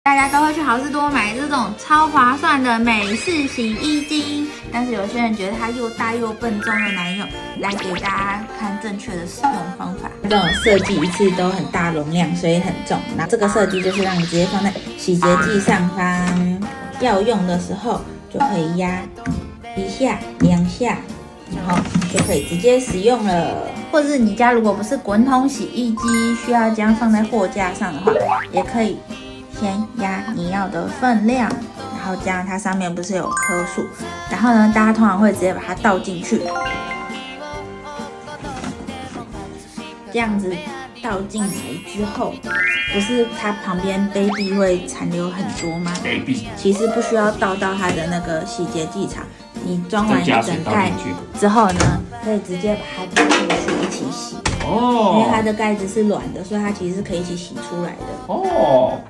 大家都会去好事多买这种超划算的美式洗衣机，但是有些人觉得它又大又笨重又难用，来给大家看正确的使用方法。这种设计一次都很大容量，所以很重。那这个设计就是让你直接放在洗洁剂上方，要用的时候就可以压一下、2下，然后就可以直接使用了。或者是你家如果不是滚筒洗衣机，需要这样放在货架上的话，也可以先压你要的分量，然后这样它上面不是有颗数，然后呢，大家通常会直接把它倒进去，这样子倒进来之后，不是它旁边杯壁会残留很多吗？杯壁其实不需要倒到它的那个洗洁剂厂，你装完一整盖之后呢，可以直接把它倒进去一起洗。因为它的盖子是软的，所以它其实是可以一起洗出来的。